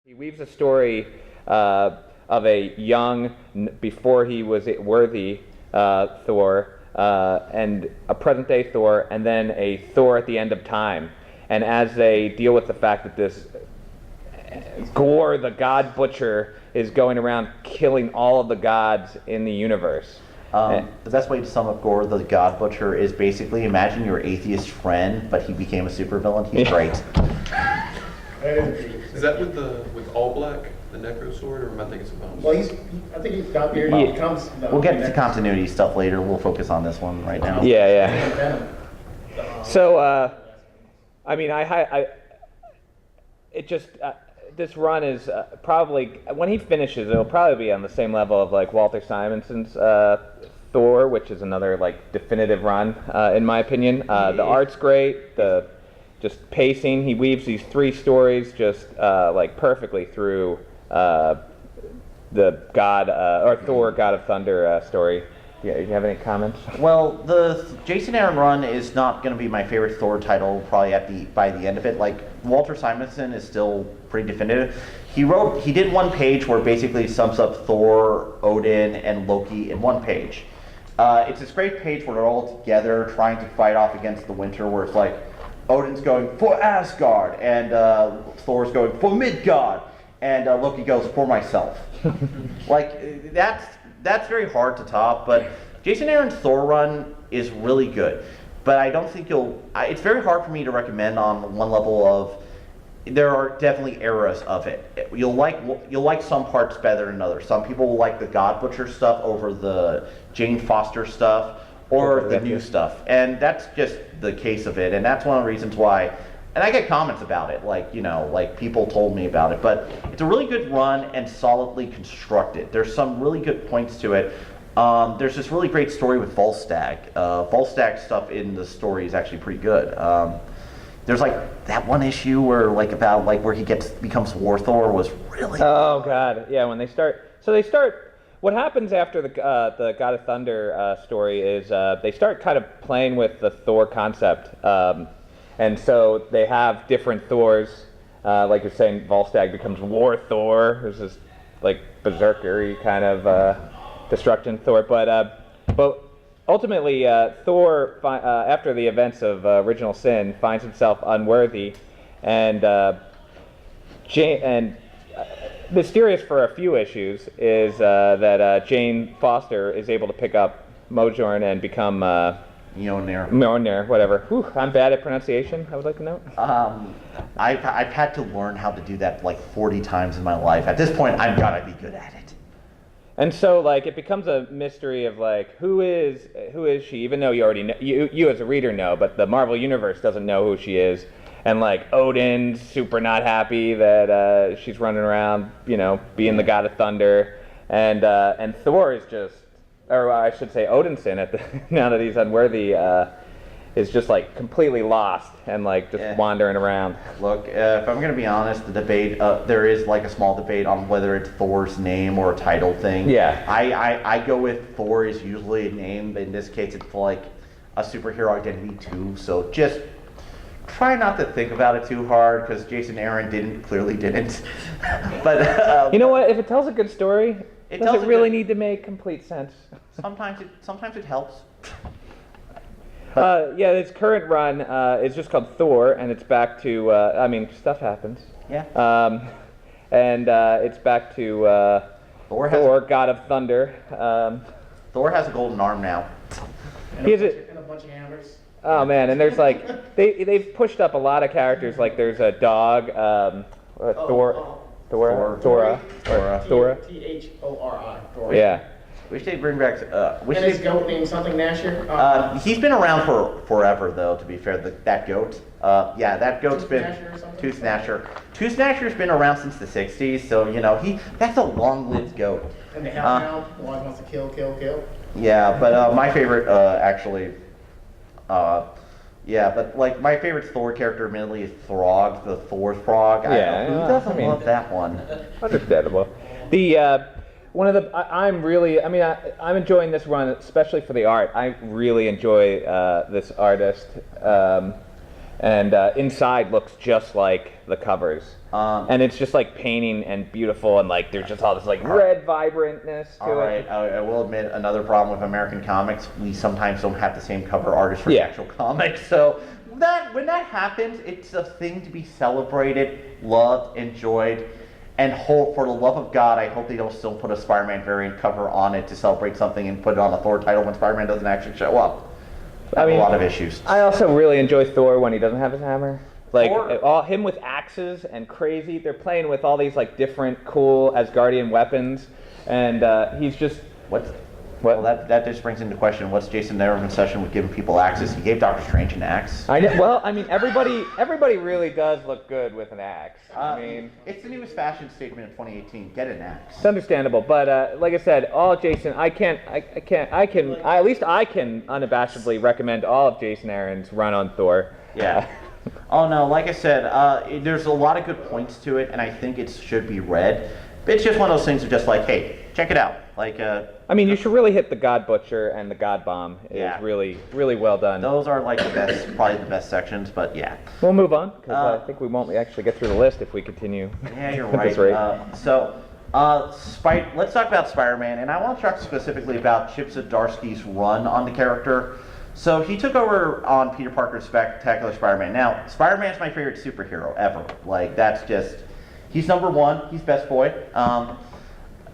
He weaves a story of a young, before he was worthy Thor, and a present-day Thor, and then a Thor at the end of time. And as they deal with the fact that this Gore, the God Butcher, is going around killing all of the gods in the universe. The best way to sum up Gore, the God Butcher, is basically imagine your atheist friend, but he became a supervillain. He's great. Is that with All Black, the Necro Sword, or am I thinking something else? Well, I think he's got here. We'll get to continuity stuff later. We'll focus on this one right now. Yeah. So, I mean, this run is probably, when he finishes, it'll probably be on the same level of like Walter Simonson's Thor, which is another like definitive run, in my opinion. The art's great, just pacing. He weaves these three stories just like perfectly through the God or Thor, God of Thunder story. Yeah, do you have any comments? Well, the Jason Aaron run is not going to be my favorite Thor title. Probably by the end of it, like Walter Simonson is still pretty definitive. He did one page where basically sums up Thor, Odin, and Loki in one page. It's this great page where they're all together trying to fight off against the Winter, where it's like Odin's going for Asgard, and Thor's going for Midgard, and Loki goes for myself. Like that's very hard to top, but Jason Aaron's Thor run is really good. But I don't think it's very hard for me to recommend on one level of, there are definitely eras of it. You'll like some parts better than others. Some people will like the God Butcher stuff over the Jane Foster stuff, or the new stuff. And that's just the case of it, and that's one of the reasons why. And I get comments about it, like people told me about it, but it's a really good run and solidly constructed. There's some really good points to it. There's this really great story with Volstagg. Volstagg stuff in the story is actually pretty good. There's like that one issue where where he becomes War Thor was really. Oh God, yeah. When they start, what happens after the God of Thunder story is they start kind of playing with the Thor concept. And so they have different Thors, like you're saying, Volstagg becomes War Thor, who's this like berserker-y kind of destruction Thor. But ultimately, Thor, after the events of Original Sin, finds himself unworthy, and mysterious for a few issues is that Jane Foster is able to pick up Mjolnir and become. Mjolnir, whatever. Whew, I'm bad at pronunciation, I would like to note. I've had to learn how to do that like 40 times in my life. At this point, I've got to be good at it. And so, like, it becomes a mystery of like, who is she? Even though you already know, you as a reader know, but the Marvel Universe doesn't know who she is. And like, Odin's super not happy that she's running around, being the God of Thunder, and Thor is just. Or I should say Odinson, now that he's unworthy, is just like completely lost and like just wandering around. Look, if I'm going to be honest, the debate, there is like a small debate on whether it's Thor's name or a title thing. Yeah. I go with Thor is usually a name, but in this case it's like a superhero identity too, so just try not to think about it too hard, because Jason Aaron clearly didn't. But you know what, if it tells a good story, does it really need to make complete sense? Sometimes it helps. Yeah, its current run is just called Thor, and it's back to, stuff happens. Yeah. And it's back to Thor, God of Thunder. Thor has a golden arm now. And a bunch of hammers. Oh man, and there's like, they've pushed up a lot of characters, like there's a dog, Thora. Thori. Yeah. Wish they'd bring back. And his goat named something Nasher. He's been around for forever, though. To be fair, that goat. That goat's been Tooth Gnasher. Tooth Gnasher's been around since the '60s, so that's a long-lived goat. And the Hellhound always wants to kill. Yeah, but my favorite actually. Yeah, but like my favorite Thor character, admittedly, is Throg, the Thor Frog. Who doesn't love that one? Understandable. I'm enjoying this run, especially for the art. I really enjoy this artist. and inside looks just like the covers. And it's just like painting and beautiful, and like there's just all this like red vibrantness to All right, it. I will admit another problem with American comics, we sometimes don't have the same cover artist for the actual comics. So when that happens, it's a thing to be celebrated, loved, enjoyed, and hope, for the love of God, I hope they don't still put a Spider-Man variant cover on it to celebrate something and put it on a Thor title when Spider-Man doesn't actually show up. I mean, a lot of issues. I also really enjoy Thor when he doesn't have his hammer. Like him with axes and crazy. They're playing with all these like different cool Asgardian weapons, and he's just Well, that just brings into question what's Jason Aaron's session with giving people axes. He gave Doctor Strange an axe. I know. Well, I mean, everybody really does look good with an axe. I mean, it's the newest fashion statement of 2018. Get an axe. It's understandable, but like I said, Jason, I can at least I can unabashedly recommend all of Jason Aaron's run on Thor. Yeah. Oh no, like I said, there's a lot of good points to it, and I think it should be read. But it's just one of those things of just like, hey, check it out. Like, I mean, you should really hit the God Butcher and the God Bomb. It's really, really well done. Those are like the best, probably the best sections. But yeah, we'll move on because I think we won't actually get through the list if we continue. Yeah, you're at right. this rate. Let's talk about Spider-Man, and I want to talk specifically about Chip Zdarsky's run on the character. So he took over on Peter Parker's Spectacular Spider-Man. Now, Spider-Man's my favorite superhero ever. Like, that's just, he's number one. He's best boy.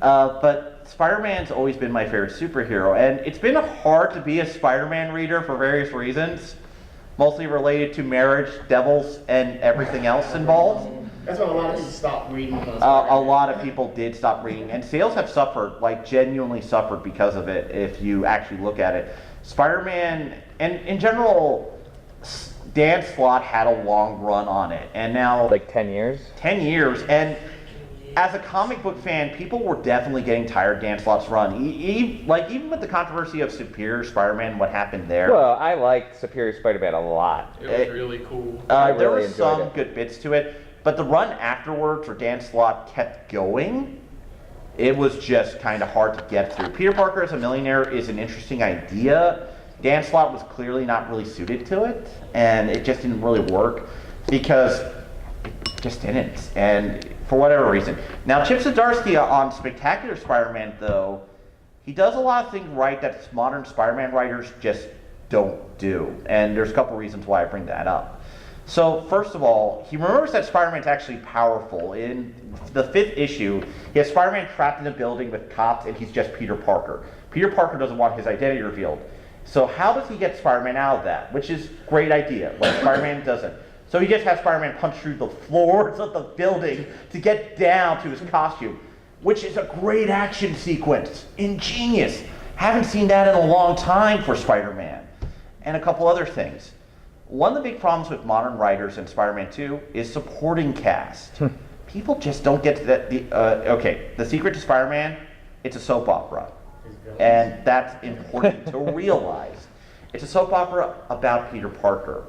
But Spider-Man's always been my favorite superhero, and it's been hard to be a Spider-Man reader for various reasons, mostly related to marriage, devils, and everything else involved. That's why a lot of people stopped reading. A lot of people did stop reading, and sales have suffered, like genuinely suffered because of it, if you actually look at it. Spider-Man, and in general, Dan Slott had a long run on it, and now... Like 10 years? 10 years, and as a comic book fan, people were definitely getting tired of Dan Slott's run. Even with the controversy of Superior Spider-Man, what happened there. Well, I liked Superior Spider-Man a lot. It was really cool. There were some good bits to it, but the run afterwards where Dan Slott kept going, it was just kind of hard to get through. Peter Parker as a Millionaire is an interesting idea. Dan Slott was clearly not really suited to it, and it just didn't really work because it just didn't. And for whatever reason. Now, Chip Zdarsky on Spectacular Spider-Man, though, he does a lot of things right that modern Spider-Man writers just don't do. And there's a couple reasons why I bring that up. So, first of all, he remembers that Spider-Man's actually powerful. In the 5th issue, he has Spider-Man trapped in a building with cops, and he's just Peter Parker. Peter Parker doesn't want his identity revealed. So how does he get Spider-Man out of that? Which is a great idea, but Spider-Man doesn't. So he just has Spider-Man punch through the floors of the building to get down to his costume, which is a great action sequence. Ingenious. Haven't seen that in a long time for Spider-Man. And a couple other things. One of the big problems with modern writers in Spider-Man 2 is supporting cast. People just don't get to that. The Secret to Spider-Man, it's a soap opera. And that's important to realize. It's a soap opera about Peter Parker.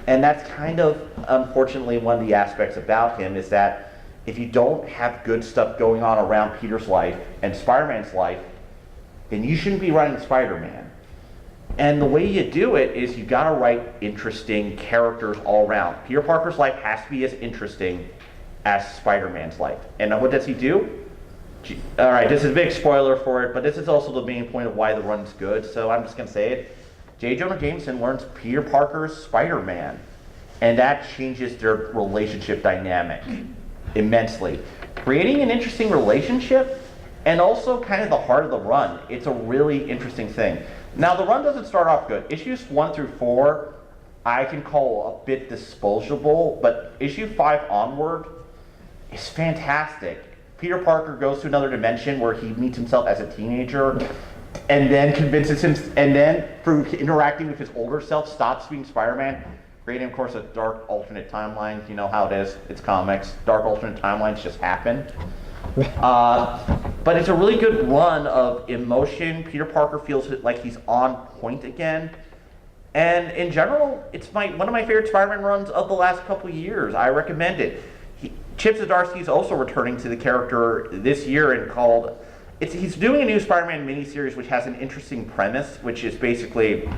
And that's kind of, unfortunately, one of the aspects about him is that if you don't have good stuff going on around Peter's life and Spider-Man's life, then you shouldn't be writing Spider-Man. And the way you do it is you gotta write interesting characters all around. Peter Parker's life has to be as interesting as Spider-Man's life. And what does he do? All right, this is a big spoiler for it, but this is also the main point of why the run's good, so I'm just gonna say it. J. Jonah Jameson learns Peter Parker's Spider-Man, and that changes their relationship dynamic immensely. Creating an interesting relationship, and also kind of the heart of the run. It's a really interesting thing. Now, the run doesn't start off good. Issues 1 through 4, I can call a bit disposable, but issue 5 onward is fantastic. Peter Parker goes to another dimension where he meets himself as a teenager, and then convinces him, and then through interacting with his older self, stops being Spider-Man, creating, of course, a dark alternate timeline. You know how it is. It's comics. Dark alternate timelines just happen. But it's a really good run of emotion. Peter Parker feels like he's on point again. And in general, it's one of my favorite Spider-Man runs of the last couple of years. I recommend it. Chip Zdarsky is also returning to the character this year and he's doing a new Spider-Man miniseries which has an interesting premise, which is basically,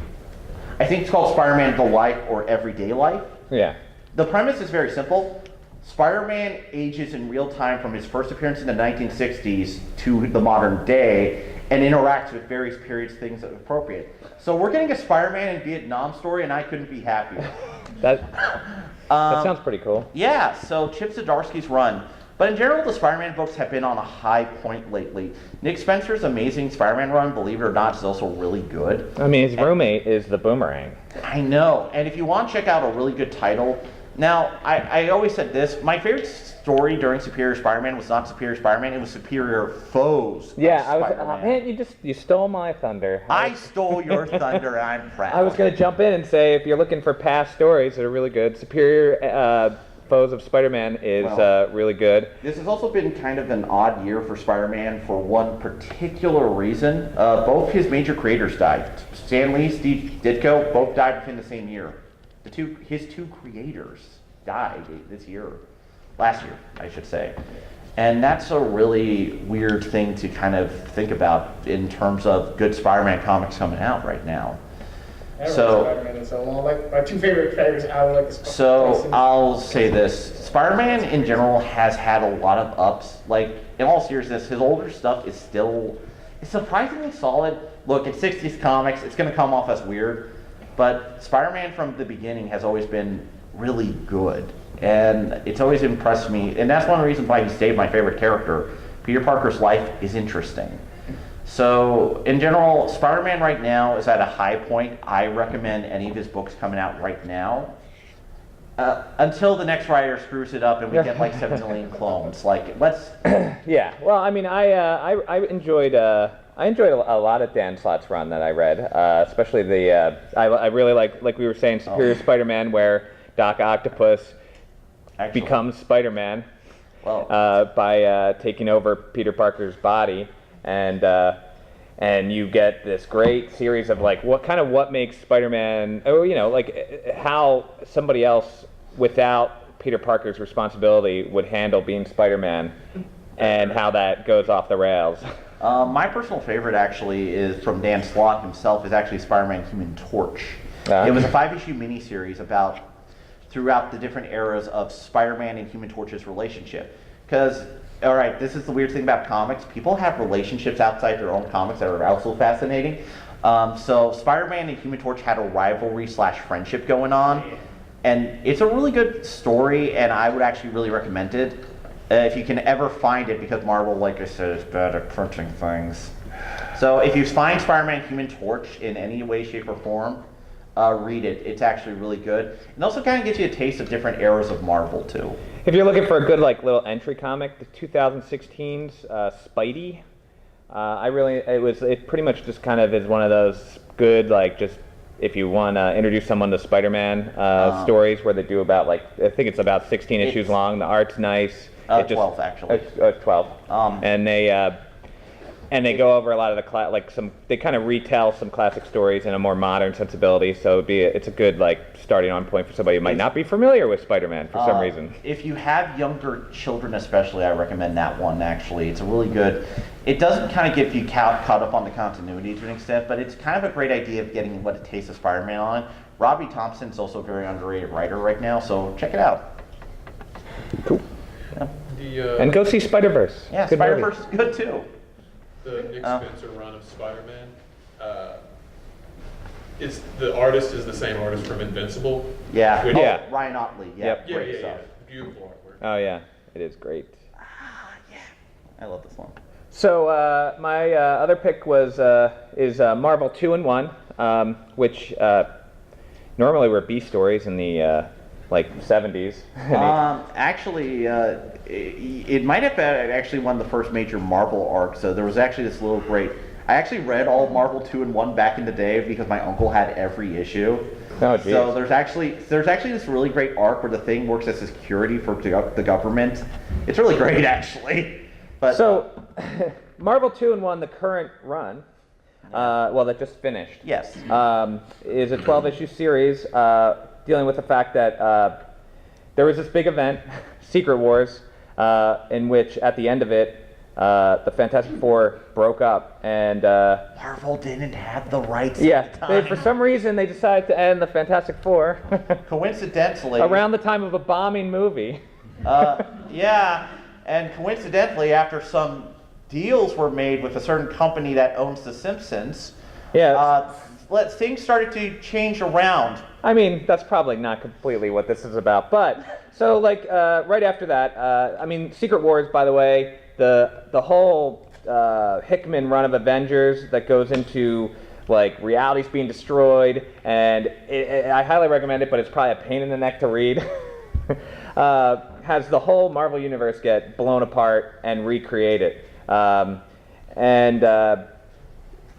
I think it's called Spider-Man The Life or Everyday Life. Yeah. The premise is very simple. Spider-Man ages in real time from his first appearance in the 1960s to the modern day and interacts with various periods, things that are appropriate. So we're getting a Spider-Man in Vietnam story, and I couldn't be happier. That sounds pretty cool. Yeah, so Chip Zdarsky's run. But in general, the Spider-Man books have been on a high point lately. Nick Spencer's amazing Spider-Man run, believe it or not, is also really good. I mean, his roommate is the Boomerang. I know, and if you want to check out a really good title, now, I always said this, my favorite story during Superior Spider-Man was not Superior Spider-Man, it was Superior Foes. Yeah, Spider-Man. man, you stole my thunder. I stole your thunder, and I'm proud. I was going to jump in and say, if you're looking for past stories that are really good, Superior Foes of Spider-Man is really good. This has also been kind of an odd year for Spider-Man for one particular reason. Both his major creators died. Stan Lee, Steve Ditko, both died within the same year. His two creators died this year. Last year, I should say. And that's a really weird thing to kind of think about in terms of good Spider-Man comics coming out right now. Spider-Man is so long. Like my two favorite characters out of like the So I'll say this: Spider-Man in general has had a lot of ups. Like in all seriousness, his older stuff is still surprisingly solid. Look, it's 60s comics; it's going to come off as weird, but Spider-Man from the beginning has always been really good, and it's always impressed me. And that's one of the reasons why he stayed my favorite character. Peter Parker's life is interesting. So, in general, Spider-Man right now is at a high point. I recommend any of his books coming out right now. Until the next writer screws it up and we get like 7 million clones. Like, let's... Yeah, well, I mean, I enjoyed a lot of Dan Slott's run that I read, especially I really like we were saying, Superior Spider-Man, where Doc Octopus becomes Spider-Man by taking over Peter Parker's body. And you get this great series of like what makes Spider-Man, like how somebody else without Peter Parker's responsibility would handle being Spider-Man, and how that goes off the rails. My personal favorite actually is from Dan Slott himself, is actually Spider-Man Human Torch. It was a 5-issue miniseries about throughout the different eras of Spider-Man and Human Torch's relationship. Because all right, this is the weird thing about comics. People have relationships outside their own comics that are also fascinating. So Spider-Man and Human Torch had a rivalry/friendship going on. And it's a really good story, and I would actually really recommend it. If you can ever find it, because Marvel, like I said, is bad at printing things. So if you find Spider-Man Human Torch in any way, shape, or form, read it. It's actually really good. And also kind of gives you a taste of different eras of Marvel, too. If you're looking for a good little entry comic, the 2016's Spidey, it pretty much just kind of is one of those good, like, just if you want to introduce someone to Spider-Man stories where they do about, like, I think it's about 16 issues long. The art's nice. 12 actually. 12. And they go over a lot of the they kind of retell some classic stories in a more modern sensibility. So it's a good starting on point for somebody who might not be familiar with Spider-Man for some reason. If you have younger children, especially, I recommend that one. Actually, it's a really good. It doesn't kind of get you caught up on the continuity to an extent, but it's kind of a great idea of getting what a taste of Spider-Man on. Robbie Thompson's also a very underrated writer right now, so check it out. Cool. Yeah. And go see Spider-Verse. Yeah, Spider-Verse is good too. The Nick Spencer run of Spider-Man, the artist is the same artist from Invincible. Yeah. Ryan Otley. Yeah. Yep. Yeah. Beautiful artwork. Oh yeah, it is great. Yeah. I love this one. So my other pick is Marvel 2-in-1, which normally were B stories in the 70s. Actually, it might have been actually one of the first major Marvel arcs. So there was actually this little great. I actually read all Marvel 2-in-1 back in the day because my uncle had every issue. Oh, geez. So there's actually this really great arc where the Thing works as security for the government. It's really great, actually. But so Marvel 2-in-1, the current run, that just finished. Yes. Is a 12-issue series. Dealing with the fact that there was this big event, Secret Wars, in which at the end of it, the Fantastic Four broke up, and Marvel didn't have the rights yeah, at the time. for some reason they decided to end the Fantastic Four Coincidentally, around the time of a bombing movie. yeah, and coincidentally, after some deals were made with a certain company that owns The Simpsons, Yeah. things started to change around. I mean, that's probably not completely what this is about, but so like right after that, I mean, Secret Wars, by the way, the whole Hickman run of Avengers that goes into like reality's being destroyed, and I highly recommend it, but it's probably a pain in the neck to read. Has the whole Marvel universe get blown apart and recreated,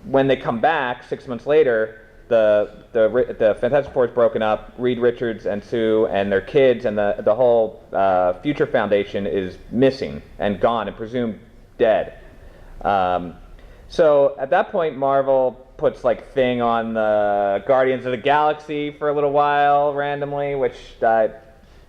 when they come back 6 months later, the Fantastic Four is broken up. Reed Richards and Sue and their kids and the whole Future Foundation is missing and gone and presumed dead. So at that point, Marvel puts like Thing on the Guardians of the Galaxy for a little while randomly, which I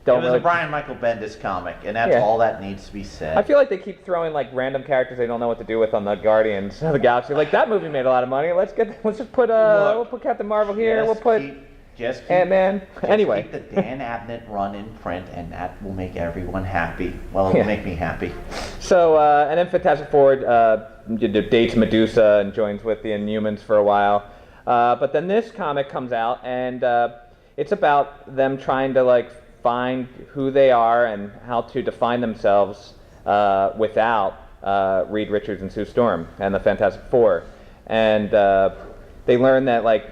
don't It was really. a Brian Michael Bendis comic, and that's Yeah. all that needs to be said. I feel like they keep throwing like random characters they don't know what to do with on the Guardians of the Galaxy. Like that movie made a lot of money. Let's just put we'll put Captain Marvel here. Just We'll put just keep, Ant-Man. just Anyway. keep the Dan Abnett run in print, and that will make everyone happy. Well, it will Yeah. make me happy. So and then Fantastic Four dates Medusa and joins with the Inhumans for a while. But then this comic comes out, and it's about them trying to like find who they are and how to define themselves without Reed Richards and Sue Storm and the Fantastic Four. And they learn that like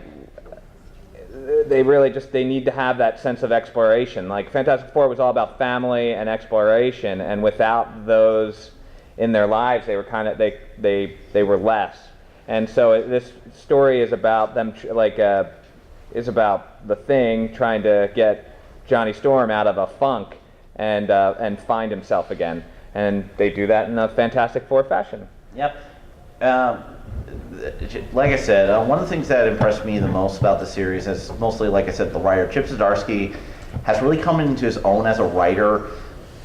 they need to have that sense of exploration. Like Fantastic Four was all about family and exploration, and without those in their lives, they were kind of they were less. And so this story is about them is about the Thing trying to get Johnny Storm out of a funk and find himself again, and they do that in a Fantastic Four fashion. Yep. Like I said, one of the things that impressed me the most about the series is mostly, like I said, the writer. Chip Zdarsky has really come into his own as a writer.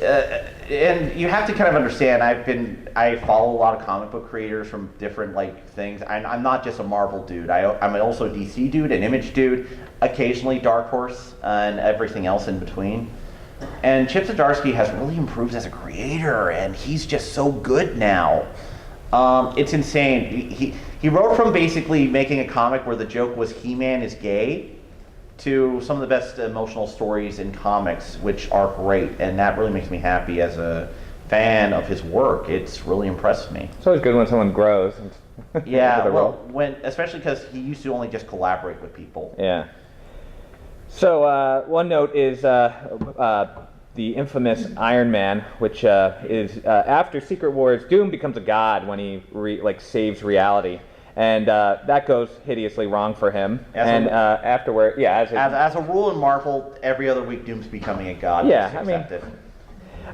And you have to kind of understand, I follow a lot of comic book creators from different like things. I'm not just a Marvel dude. I'm also a DC dude, an Image dude, occasionally Dark Horse, and everything else in between. And Chip Zdarsky has really improved as a creator, and he's just so good now. It's insane. He wrote from basically making a comic where the joke was He-Man is gay, to some of the best emotional stories in comics, which are great, and that really makes me happy as a fan of his work. It's really impressed me. It's always good when someone grows. Yeah, into the well, role. especially because he used to only just collaborate with people. Yeah. So one note is the infamous Iron Man, which is after Secret Wars, Doom becomes a god when he saves reality. And that goes hideously wrong for him. Afterward, yeah. As a rule in Marvel, every other week Doom's becoming a god. Yeah, Just I mean, accept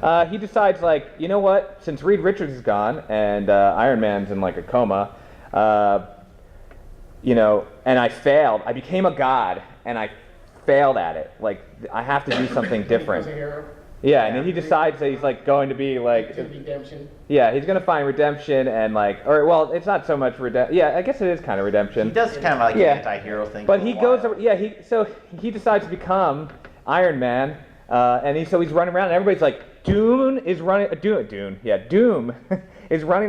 it. he decides, like, you know what? Since Reed Richards is gone and Iron Man's in like a coma, and I failed. I became a god, and I failed at it. Like, I have to do something different. He's a hero. Yeah, and then he decides that he's like going to be like. To redemption. Yeah, he's gonna find redemption and it's not so much redemption. Yeah, I guess it is kind of redemption. He does kind of like an anti-hero thing. But for a he while. goes, he decides to become Iron Man, and he's running around, and everybody's like, Doom is running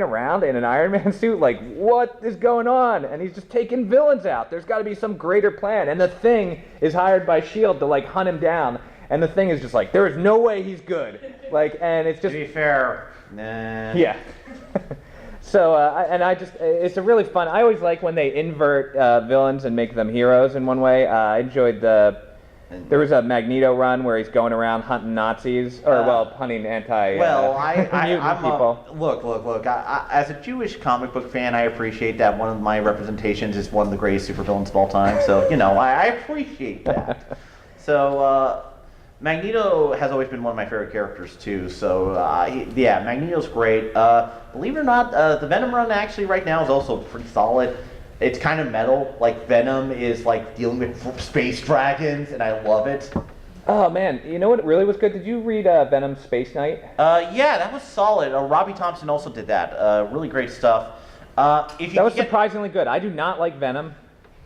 around in an Iron Man suit. Like, what is going on? And he's just taking villains out. There's got to be some greater plan. And the Thing is hired by S.H.I.E.L.D. to like hunt him down. And the Thing is just like, there is no way he's good. Like, and it's just. To be fair, nah. Yeah. So, it's a really fun. I always like when they invert villains and make them heroes in one way. I enjoyed there was a Magneto run where he's going around hunting Nazis, hunting mutant people. Look. As a Jewish comic book fan, I appreciate that one of my representations is one of the greatest supervillains of all time. So, I appreciate that. So, Magneto has always been one of my favorite characters too, so Magneto's great. Believe it or not, the Venom run actually right now is also pretty solid. It's kind of metal, like Venom is like dealing with space dragons, and I love it. Oh man, you know what really was good? Did you read Venom Space Knight? Yeah, that was solid. Robbie Thompson also did that. Really great stuff. If you That was get, surprisingly good. I do not like Venom,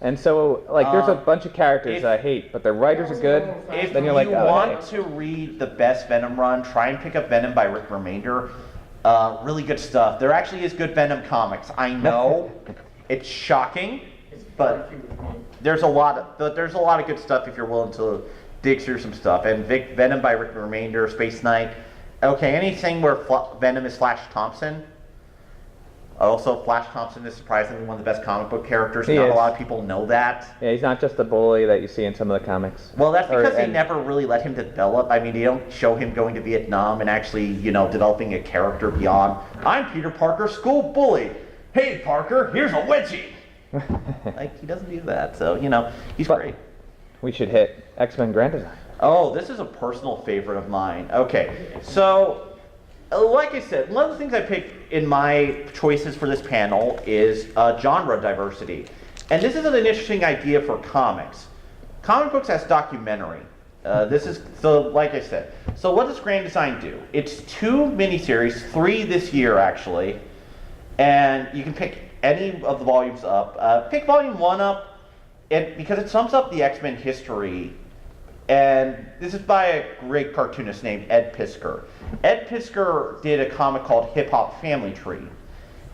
and so like there's a bunch of characters I hate, but the writers are good. if Then you you're like, oh, want hey. to read the best Venom run, try and pick up Venom by Rick Remainder. Really good stuff. There actually is good Venom comics. I know it's shocking, but there's a lot of good stuff if you're willing to dig through some stuff. And Venom by Rick Remainder, Space Knight. Okay, anything where Venom is Flash Thompson. Also, Flash Thompson is surprisingly one of the best comic book characters. He Not is. a lot of people know that. Yeah, he's not just the bully that you see in some of the comics. Well, that's because they and- never really let him develop. I mean, they don't show him going to Vietnam and actually, developing a character beyond, I'm Peter Parker, school bully. Hey, Parker, here's a wedgie. Like, he doesn't do that, so, he's But- great. We should hit X-Men Grand Design. Oh, this is a personal favorite of mine. Okay, so, like I said, one of the things I picked in my choices for this panel is genre diversity. And this is an interesting idea for comics. Comic books as documentary. Like I said. So what does Grand Design do? It's 2 miniseries, 3 this year actually, and you can pick any of the volumes up. Pick volume 1 up, because it sums up the X-Men history. And this is by a great cartoonist named Ed Piskor. Ed Piskor did a comic called Hip Hop Family Tree.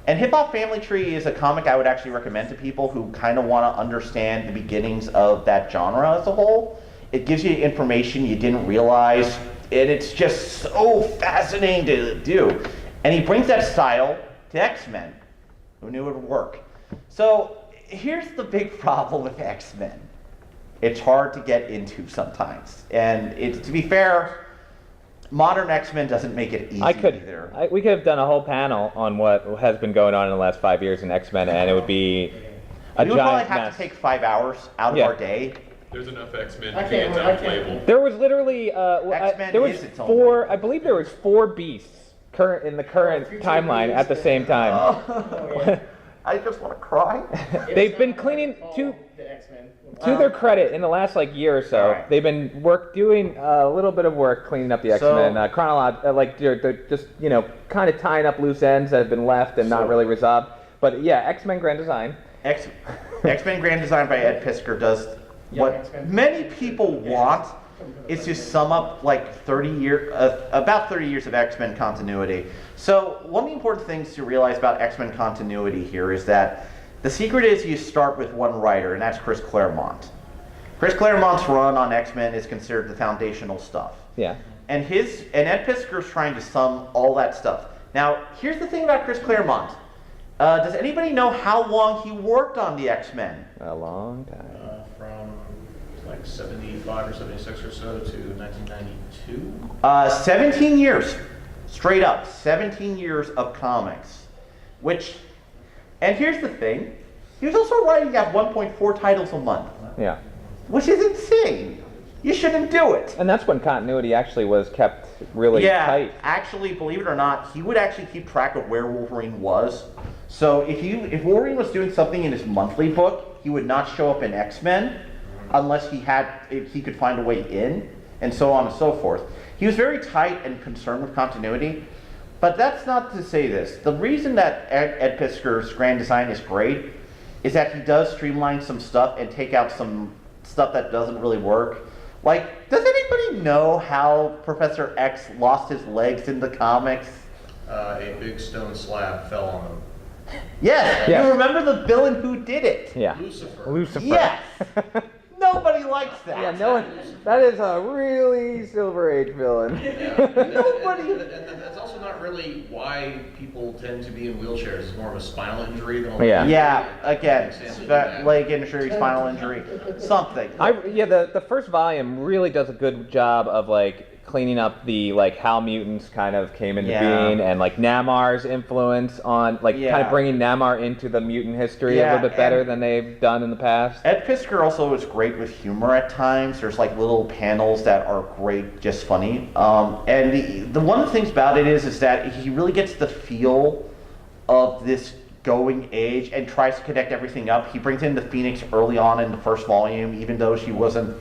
And Hip Hop Family Tree is a comic I would actually recommend to people who kind of want to understand the beginnings of that genre as a whole. It gives you information you didn't realize, and it's just so fascinating to do. And he brings that style to X-Men. Who knew it would work? So here's the big problem with X-Men. It's hard to get into sometimes. And to be fair, modern X-Men doesn't make it easy either. We could have done a whole panel on what has been going on in the last 5 years in X-Men, and it would be a We would probably giant have mess. to take 5 hours out of Yeah. our day. There's enough X-Men I to be can't- its I own can't- label. There was literally X-Men there was is its own 4. label. I believe there was 4 beasts in the current Future timeline at the Beast same time. Oh, yeah. I just want to cry. They've been cleaning to the X-Men. To their credit, in the last year or so, Alright. they've been doing a little bit of work cleaning up the X-Men, they're just kind of tying up loose ends that have been left and not So- really resolved. But yeah, X-Men Grand Design. X-Men Grand Design by Ed Piskor does what X-Men. many people want is to sum up about 30 years of X-Men continuity. So one of the important things to realize about X-Men continuity here is that the secret is you start with one writer, and that's Chris Claremont. Chris Claremont's run on X-Men is considered the foundational stuff. Yeah. And Ed Piskor's trying to sum all that stuff. Now, here's the thing about Chris Claremont. Does anybody know how long he worked on the X-Men? A long time. From like 75 or 76 or so to 1992. 17 years. Straight up. 17 years of comics. And here's the thing. He was also writing at 1.4 titles a month. Yeah. Which is insane. You shouldn't do it. And that's when continuity actually was kept really tight. Actually, believe it or not, he would actually keep track of where Wolverine was. So if Wolverine was doing something in his monthly book, he would not show up in X-Men unless he could find a way in, and so on and so forth. He was very tight and concerned with continuity, but that's not to say this. The reason that Ed Piskor's Grand Design is great is that he does streamline some stuff and take out some stuff that doesn't really work. Like, does anybody know how Professor X lost his legs in the comics? A big stone slab fell on him. Yes, Yeah. you remember the villain who did it? Yeah. Lucifer. Yes. Nobody likes that. Yeah, no one. That is a really Silver Age villain. Nobody- And that's also not really why people tend to be in wheelchairs. It's more of a spinal injury than a Yeah. Yeah, again, Yeah. leg injury, spinal injury, something. The first volume really does a good job of cleaning up the how mutants kind of came into Yeah. being and Namar's influence on kind Yeah. of bringing Namar into the mutant history a Yeah, little bit better and- than they've done in the past. Ed Piskor also is great with humor at times. There's little panels that are great, just funny. And the one of the things about it is that he really gets the feel of this going age and tries to connect everything up. He brings in the Phoenix early on in the first volume, even though she wasn't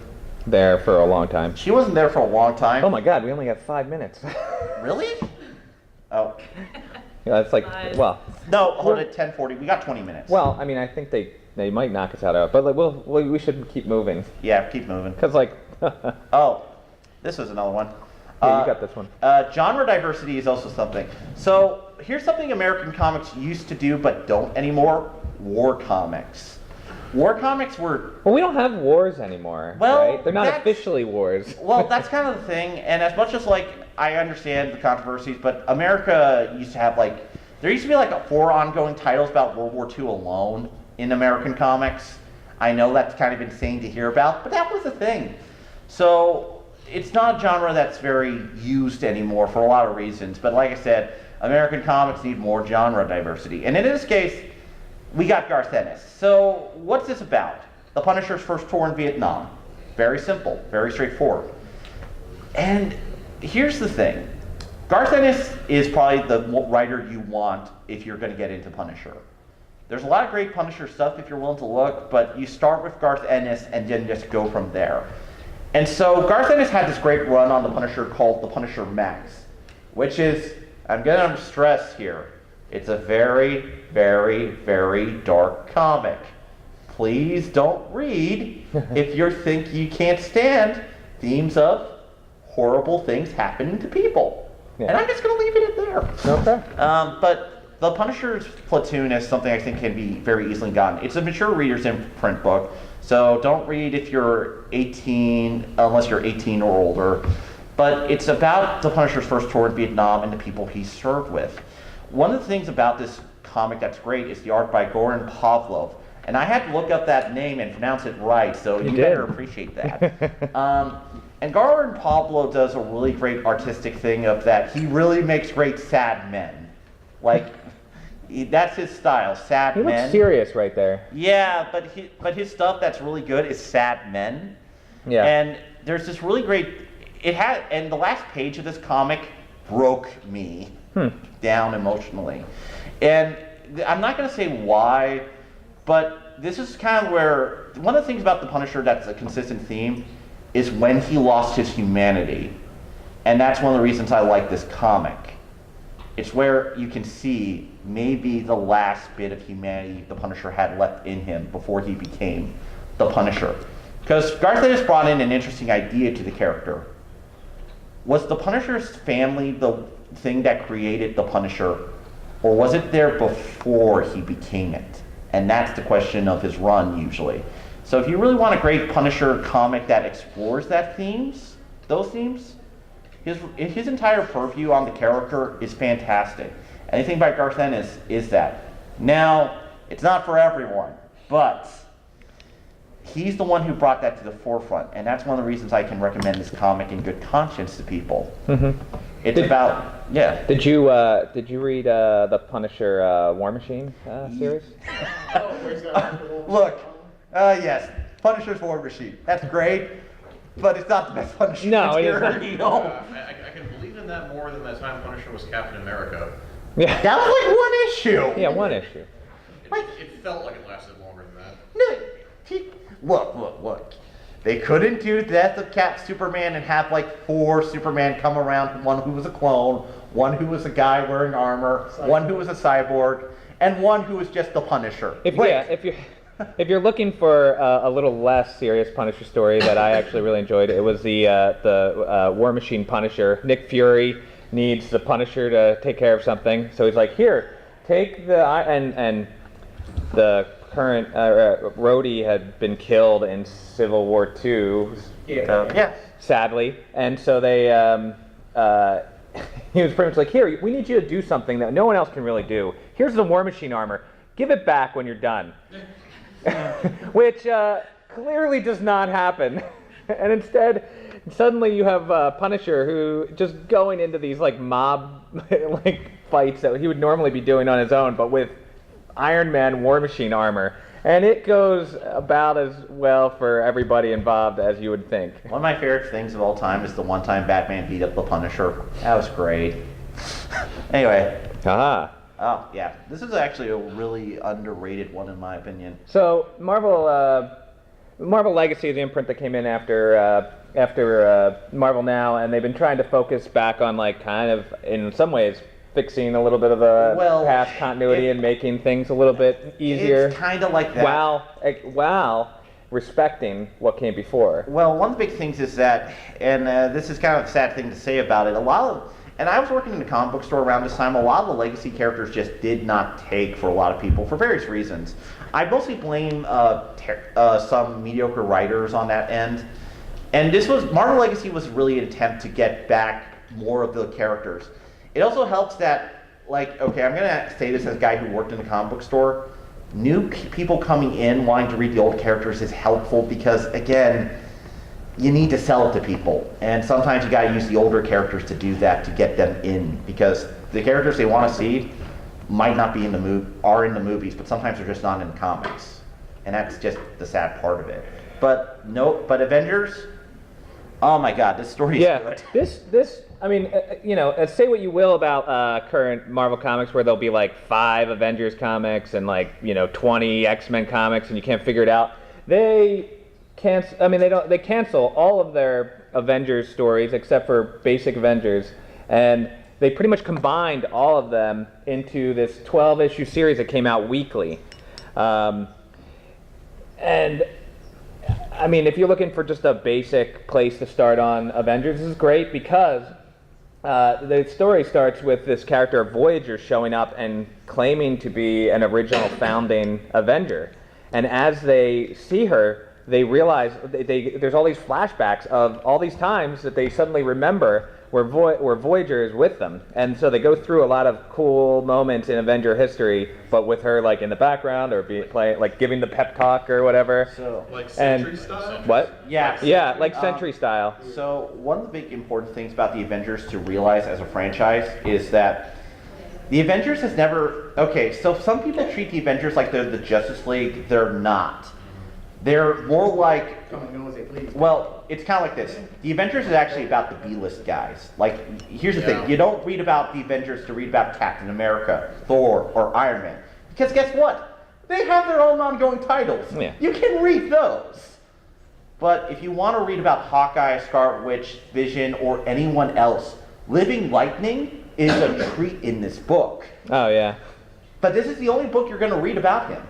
there for a long time. She wasn't there for a long time. Oh my God, we only have 5 minutes. Really? Oh. Yeah, it's like, well, No, hold it, 10:40. We got 20 minutes. well. I mean, I think they might knock us out, but like, we should keep moving Yeah, keep moving. because like, yeah, Oh, this was another one. you got this one. Genre diversity is also something. So here's something American comics used to do but don't anymore. War comics. War comics were... Well, we don't have wars anymore, Well, right? They're not that's- officially wars. Well, that's kind of the thing. And as much as like I understand the controversies, but America used to have like... There used to be like 4 ongoing titles about World War II alone in American comics. I know that's kind of insane to hear about, but that was a thing. So it's not a genre that's very used anymore for a lot of reasons. But like I said, American comics need more genre diversity. And in this case, we got Garth Ennis. So what's this about? The Punisher's first tour in Vietnam. Very simple, very straightforward. And here's the thing. Garth Ennis is probably the writer you want if you're going to get into Punisher. There's a lot of great Punisher stuff if you're willing to look, but you start with Garth Ennis and then just go from there. And so Garth Ennis had this great run on the Punisher called the Punisher Max, which is, I'm going to stress here, it's a very, very, very dark comic. Please don't read if you think you can't stand themes of horrible things happening to people. Yeah. And I'm just going to leave it at there. Okay. But the Punisher's platoon is something I think can be very easily gotten. It's a mature reader's imprint book, so don't read if you're 18, unless you're 18 or older. But it's about the Punisher's first tour in Vietnam and the people he served with. One of the things about this comic that's great is the art by Goran Pavlov. And I had to look up that name and pronounce it right, so you better appreciate that. And Goran Pavlov does a really great artistic thing of that. He really makes great sad men. Like, that's his style, sad He men. looks serious right there. Yeah, but his stuff that's really good is sad men. Yeah. And there's this really great, and the last page of this comic broke me down emotionally. And I'm not going to say why, but this is kind of where, one of the things about the Punisher that's a consistent theme is when he lost his humanity. And that's one of the reasons I like this comic. It's where you can see maybe the last bit of humanity the Punisher had left in him before he became the Punisher. Because Garth Ennis brought in an interesting idea to the character. Was the Punisher's family the thing that created the Punisher, or was it there before he became it? And that's the question of his run, usually. So if you really want a great Punisher comic that explores those themes, his entire purview on the character is fantastic. Anything by Garth Ennis is that. Now, it's not for everyone, but he's the one who brought that to the forefront, and that's one of the reasons I can recommend this comic in good conscience to people. Mm-hmm. It's about, yeah. Did you read the Punisher War Machine series? Oh, where's that? Look, yes, Punisher's War Machine. That's great, but it's not the best Punisher No, it is material, not. you know? I can believe in that more than the time Punisher was Captain America. Yeah. That was like one issue. Yeah, one issue. It felt like it lasted longer than that. Look. They couldn't do Death of Superman and have like 4 Superman come around, one who was a clone, one who was a guy wearing armor, one who was a cyborg, and one who was just the Punisher. If you're looking for a little less serious Punisher story that I actually really enjoyed, it was the War Machine Punisher. Nick Fury needs the Punisher to take care of something, so he's like, here, take the and the current Rhodey had been killed in Civil War II. Yeah. Sadly, and so they he was pretty much like, here, we need you to do something that no one else can really do. Here's the War Machine armor. Give it back when you're done. Which clearly does not happen. And instead, suddenly you have Punisher who just going into these like mob like fights that he would normally be doing on his own, but with Iron Man War Machine armor. And it goes about as well for everybody involved as you would think. One of my favorite things of all time is the one time Batman beat up the Punisher. That was great. Anyway. Aha. Oh, yeah. This is actually a really underrated one in my opinion. So Marvel Marvel Legacy is the imprint that came in after Marvel Now, and they've been trying to focus back on like kind of in some ways fixing a little bit of a past continuity and making things a little bit easier. It's kind of like that. While respecting what came before. Well, one of the big things is that, and this is kind of a sad thing to say about it, and I was working in a comic book store around this time, a lot of the legacy characters just did not take for a lot of people for various reasons. I mostly blame some mediocre writers on that end. And Marvel Legacy was really an attempt to get back more of the characters. It also helps that, like, okay, I'm going to say this as a guy who worked in a comic book store. New people coming in wanting to read the old characters is helpful because, again, you need to sell it to people. And sometimes you got to use the older characters to do that to get them in because the characters they want to see might not be in the movies, but sometimes they're just not in the comics. And that's just the sad part of it. But Avengers, oh my God, this story is good. This I mean, say what you will about current Marvel comics, where there'll be like 5 Avengers comics and like 20 X-Men comics, and you can't figure it out. They cancel all of their Avengers stories except for Basic Avengers, and they pretty much combined all of them into this 12-issue series that came out weekly. And I mean, if you're looking for just a basic place to start on Avengers, this is great because the story starts with this character Voyager showing up and claiming to be an original founding Avenger. And as they see her, they realize there's all these flashbacks of all these times that they suddenly remember where Voyager is with them. And so they go through a lot of cool moments in Avenger history, but with her like in the background or giving the pep talk or whatever. So like Sentry style? What? Yeah. Yeah, like Sentry style. So one of the big important things about the Avengers to realize as a franchise is that the Avengers has never... Okay, so some people treat the Avengers like they're the Justice League. They're not. They're more like... Come and go as they please. Well, it's kind of like this. The Avengers is actually about the B-list guys. Like, here's the thing. You don't read about the Avengers to read about Captain America, Thor, or Iron Man. Because guess what? They have their own ongoing titles. Yeah. You can read those. But if you want to read about Hawkeye, Scarlet Witch, Vision, or anyone else, Living Lightning is a treat in this book. Oh, yeah. But this is the only book you're going to read about him.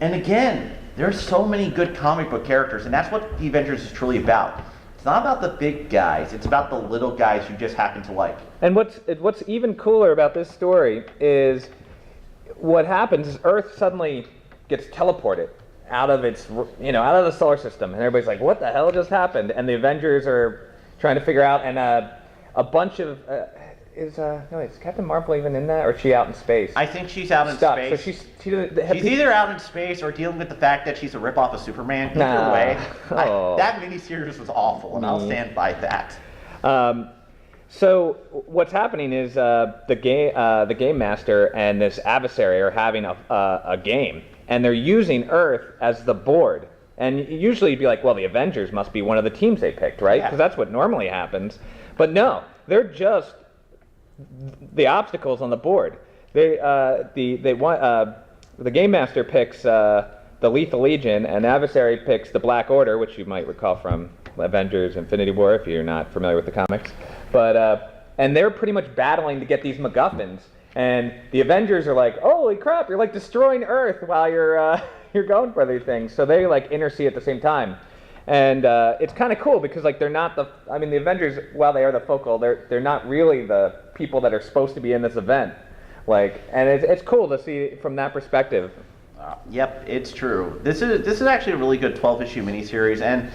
And again... There's so many good comic book characters, and that's what the Avengers is truly about. It's not about the big guys, it's about the little guys you just happen to like. And what's even cooler about this story is what happens is Earth suddenly gets teleported out of its, out of the solar system, and everybody's like, what the hell just happened? And the Avengers are trying to figure out, and a bunch of... Is Captain Marvel even in that, or is she out in space? I think she's out in space. So she's either out in space or dealing with the fact that she's a ripoff of Superman. Either way, that miniseries was awful, and I'll stand by that. So what's happening is the game master and this adversary are having a game, and they're using Earth as the board. And usually you'd be like, well, the Avengers must be one of the teams they picked, right? Because that's what normally happens. But no, they're just the obstacles on the board. The game master picks the Lethal Legion, and the adversary picks the Black Order, which you might recall from Avengers: Infinity War if you're not familiar with the comics. But and they're pretty much battling to get these MacGuffins, and the Avengers are like, "Holy crap! You're like destroying Earth while you're going for these things." So they like intercede at the same time. And it's kind of cool because like they're not the Avengers, while they are the focal, they're not really the people that are supposed to be in this event. Like, and it's cool to see from that perspective. Yep, it's true. This is actually a really good 12-issue miniseries, and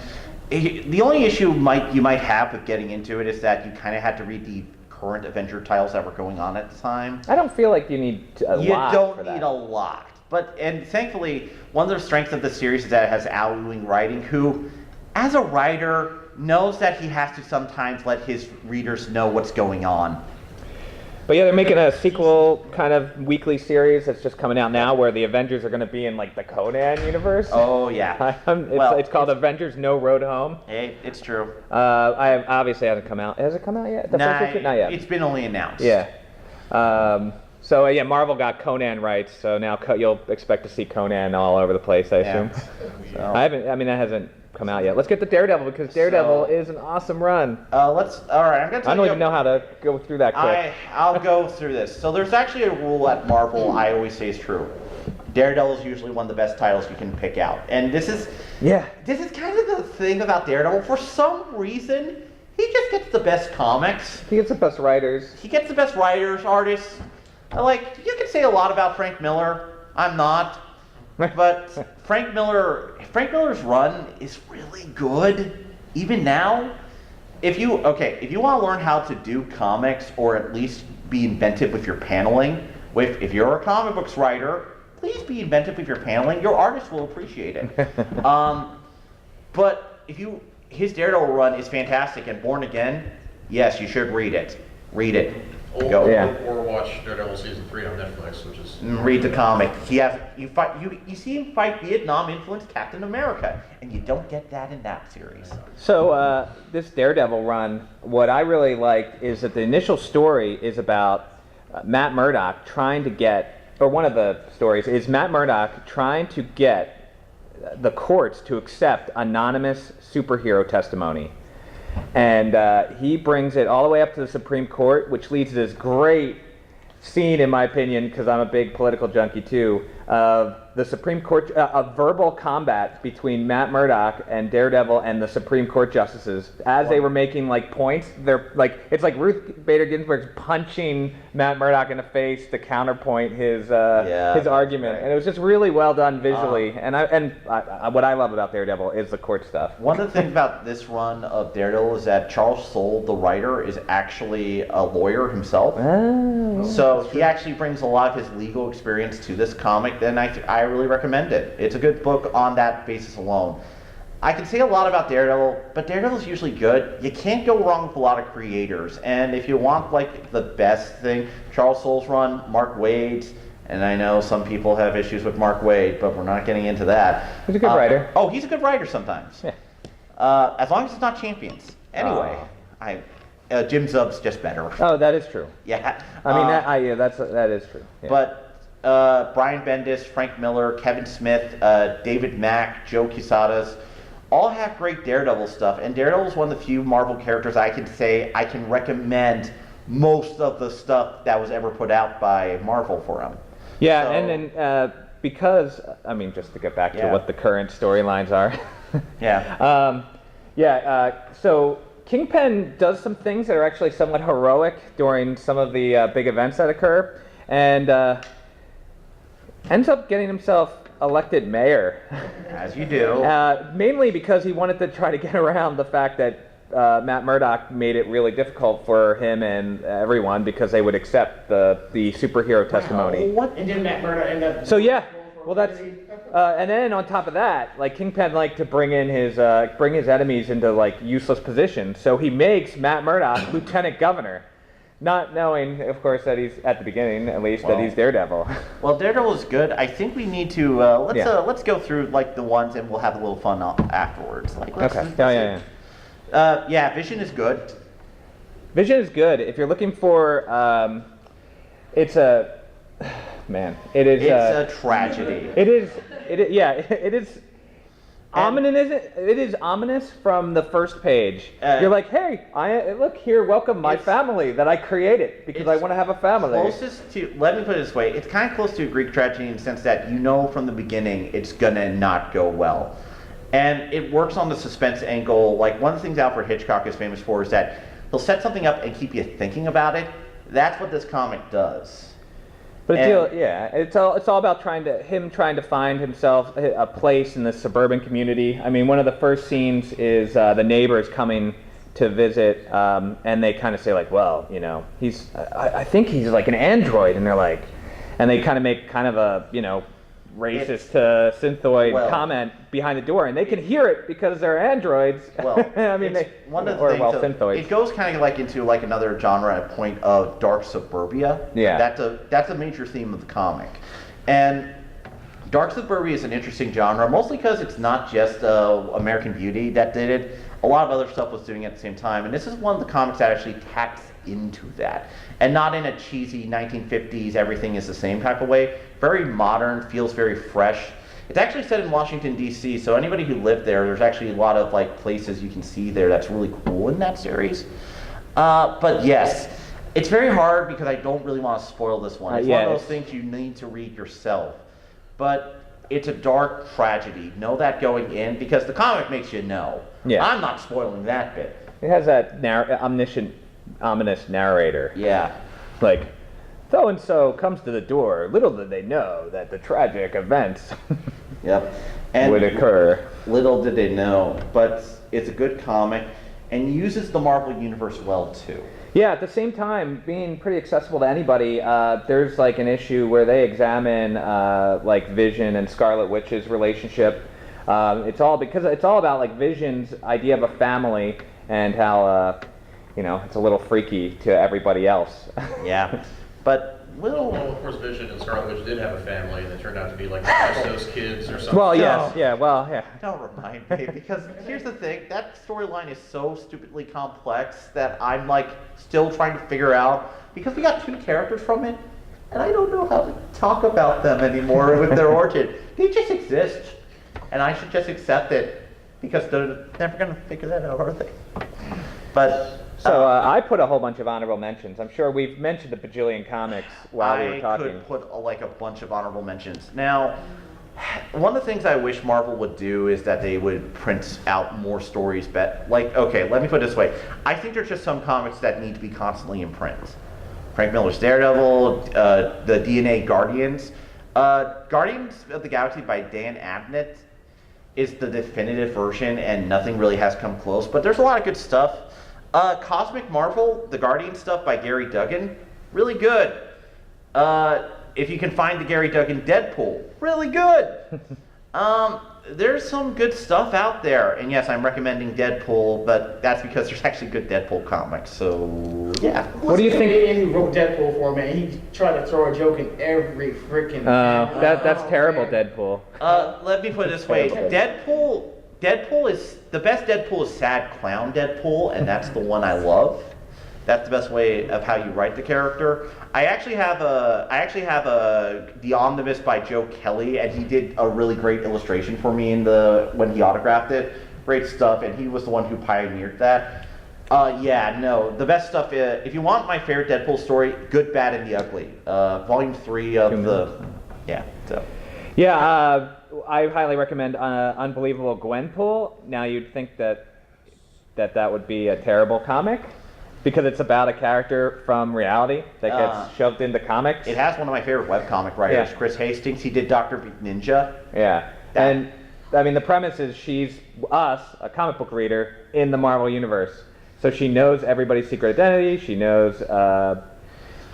the only issue you might have with getting into it is that you kind of had to read the current Avenger titles that were going on at the time. I don't feel like you need a lot. You don't need a lot. And thankfully, one of the strengths of the series is that it has Al Ewing writing, who, as a writer, knows that he has to sometimes let his readers know what's going on. But yeah, they're making a sequel kind of weekly series that's just coming out now, where the Avengers are going to be in like the Conan universe. Oh yeah. It's called Avengers: No Road Home. Hey, it's true. Obviously hasn't come out. Has it come out yet? The first issue? Not yet. It's been only announced. Yeah. So yeah, Marvel got Conan rights, so now you'll expect to see Conan all over the place, I assume. So, I mean, that hasn't come out yet. Let's get to Daredevil, because Daredevil is an awesome run. all right, I'm gonna tell I don't you. even know how to go through that quick. I'll go through this. So there's actually a rule at Marvel I always say is true. Daredevil is usually one of the best titles you can pick out, and this is kind of the thing about Daredevil. For some reason, he just gets the best comics. He gets the best writers. He gets the best writers, artists. You can say a lot about Frank Miller. I'm not, but Frank Miller's run is really good, even now. If you want to learn how to do comics, or at least be inventive with your paneling, if you're a comic books writer, please be inventive with your paneling. Your artists will appreciate it. But his Daredevil run is fantastic, and Born Again, yes, you should read it. Read it. Or watch Daredevil season 3 on Netflix, which is read the comic. You see him fight Vietnam-influenced Captain America, and you don't get that in that series. So this Daredevil run, what I really liked is that the initial story is about Matt Murdock trying to get, or one of the stories is Matt Murdock trying to get the courts to accept anonymous superhero testimony. And he brings it all the way up to the Supreme Court, which leads to this great scene, in my opinion, because I'm a big political junkie too, of the Supreme Court, a verbal combat between Matt Murdock and Daredevil and the Supreme Court justices as they were making points. They're it's like Ruth Bader Ginsburg's punching Matt Murdock in the face to counterpoint his argument, and it was just really well done visually. What I love about Daredevil is the court stuff. One of the things about this run of Daredevil is that Charles Soule, the writer, is actually a lawyer himself. So he actually brings a lot of his legal experience to this comic. Then I really recommend it. It's a good book on that basis alone. I can say a lot about Daredevil, but Daredevil's usually good. You can't go wrong with a lot of creators. And if you want the best thing, Charles Soule's run, Mark Waid's, and I know some people have issues with Mark Waid, but we're not getting into that. He's a good writer. Oh, he's a good writer sometimes. Yeah. As long as it's not Champions. Anyway, Jim Zub's just better. Oh, that is true. Yeah. I mean, that is true. Yeah. But Brian Bendis, Frank Miller, Kevin Smith, David Mack, Joe Quesadas, all have great Daredevil stuff. And Daredevil is one of the few Marvel characters I can say I can recommend most of the stuff that was ever put out by Marvel for him. Yeah, so, and then because, I mean, just to get back to what the current storylines are. So Kingpin does some things that are actually somewhat heroic during some of the big events that occur, and ends up getting himself elected mayor. As you do. Mainly because he wanted to try to get around the fact that Matt Murdock made it really difficult for him and everyone because they would accept the superhero testimony. What? And did Matt Murdock end up? So yeah, well that's, and then on top of that, Kingpin liked to bring his enemies into useless positions. So he makes Matt Murdock lieutenant governor. Not knowing, of course, that he's, at the beginning at least, that he's Daredevil. Well, Daredevil is good. I think we need to, let's go through the ones and we'll have a little fun afterwards. Vision is good. Vision is good. If you're looking for, it's a tragedy. It is. It is ominous from the first page. You're like, hey, look here, welcome my family that I created because I want to have a family. Let me put it this way, it's kind of close to a Greek tragedy in the sense that from the beginning it's gonna not go well. And it works on the suspense angle. One of the things Alfred Hitchcock is famous for is that he'll set something up and keep you thinking about it. That's what this comic does. But it's all about trying to find himself a place in the suburban community. I mean, one of the first scenes is the neighbors coming to visit, and they kind of say I think he's like an android, and they're like, and they kind of make kind of a racist synthoid comment behind the door, and they can hear it because they're androids. Well, I mean, synthoids. It goes kind of into another genre at a point of dark suburbia. Yeah, that's a major theme of the comic, and dark suburbia is an interesting genre, mostly because it's not just American Beauty that did it. A lot of other stuff was doing it at the same time, and this is one of the comics that actually taps into that. And not in a cheesy 1950s, everything is the same type of way. Very modern, feels very fresh. It's actually set in Washington, D.C., so anybody who lived there, there's actually a lot of like places you can see there that's really cool in that series. But yes, it's very hard because I don't really want to spoil this one. It's one of those things you need to read yourself. But it's a dark tragedy. Know that going in, because the comic makes you know. Yeah. I'm not spoiling that bit. It has that omniscient, ominous narrator. Yeah. Like, so-and-so comes to the door. Little did they know that the tragic events would occur. Little did they know. But it's a good comic and uses the Marvel Universe well, too. Yeah, at the same time, being pretty accessible to anybody, there's like an issue where they examine like Vision and Scarlet Witch's relationship. It's all about like Vision's idea of a family and how it's a little freaky to everybody else. Yeah, but Well, of course, Vision and Scarlet Witch did have a family, and it turned out to be like those kids or something. Well, yes, yeah. Don't remind me, because here's the thing: that storyline is so stupidly complex that I'm like still trying to figure out, because we got 2 characters from it, and I don't know how to talk about them anymore with their origin. They just exist, and I should just accept it, because they're never gonna figure that out, are they? But. So I put a whole bunch of honorable mentions. I'm sure we've mentioned a bajillion comics while we were talking. I could put like a bunch of honorable mentions. Now, one of the things I wish Marvel would do is that they would print out more stories. Okay, let me put it this way. I think there's just some comics that need to be constantly in print. Frank Miller's Daredevil, the DNA Guardians. Guardians of the Galaxy by Dan Abnett is the definitive version, and nothing really has come close. But there's a lot of good stuff. Cosmic Marvel, the Guardian stuff by Gary Duggan, really good. If you can find the Gary Duggan Deadpool, really good. There's some good stuff out there, and yes, I'm recommending Deadpool, but that's because there's actually good Deadpool comics, so yeah. What do you think? He wrote Deadpool for me, and he tried to throw a joke in every freaking... that's terrible, man. Deadpool. Let me put it this way, Deadpool is the best. Deadpool is sad clown Deadpool, and that's the one I love. That's the best way of how you write the character. I actually have The Omnibus by Joe Kelly, and he did a really great illustration for me when he autographed it. Great stuff, and he was the one who pioneered that. The best stuff. If you want my favorite Deadpool story, Good, Bad, and the Ugly, Volume 3 of the. Yeah. So. Yeah. I highly recommend Unbelievable Gwenpool. Now you'd think that would be a terrible comic, because it's about a character from reality that gets shoved into comics. It has one of my favorite webcomic writers, Chris Hastings. He did Dr. Beat Ninja. Yeah. And I mean, the premise is she's a comic book reader in the Marvel Universe. So she knows everybody's secret identity, she knows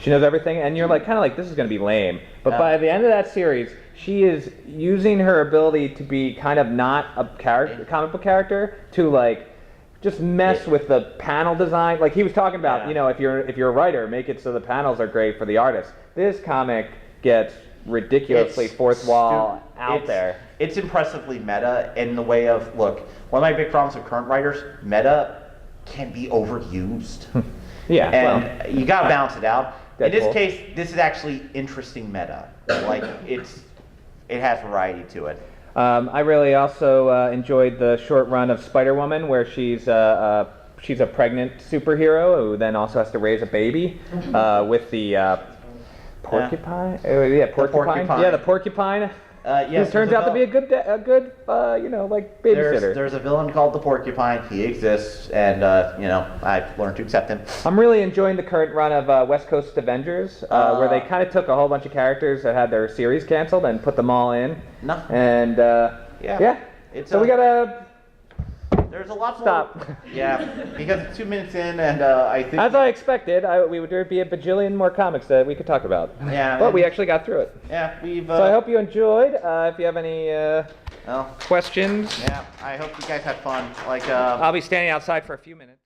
everything, and you're kind of like, this is going to be lame. But by the end of that series, she is using her ability to be kind of not a comic book character to just mess with the panel design. Like he was talking about, if you're a writer, make it so the panels are great for the artist. This comic gets ridiculously fourth wall out there. It's impressively meta in the way of, look, one of my big problems with current writers, meta can be overused. Yeah, and you gotta balance it out. Deadpool. In this case, this is actually interesting meta. It has variety to it. I really also enjoyed the short run of Spider-Woman, where she's a pregnant superhero who then also has to raise a baby with the porcupine. Porcupine. Yeah, the porcupine. Yes, who turns out to be a good babysitter. There's a villain called the Porcupine. He exists, and I've learned to accept him. I'm really enjoying the current run of West Coast Avengers, where they kind of took a whole bunch of characters that had their series canceled and put them all in. No. And so we gotta. There's a lot Stop. more. Yeah, because it's 2 minutes in, and I think. As I expected, there'd be a bajillion more comics that we could talk about. Yeah. But we actually got through it. Yeah, we've. So I hope you enjoyed. If you have any questions. Yeah, I hope you guys had fun. I'll be standing outside for a few minutes.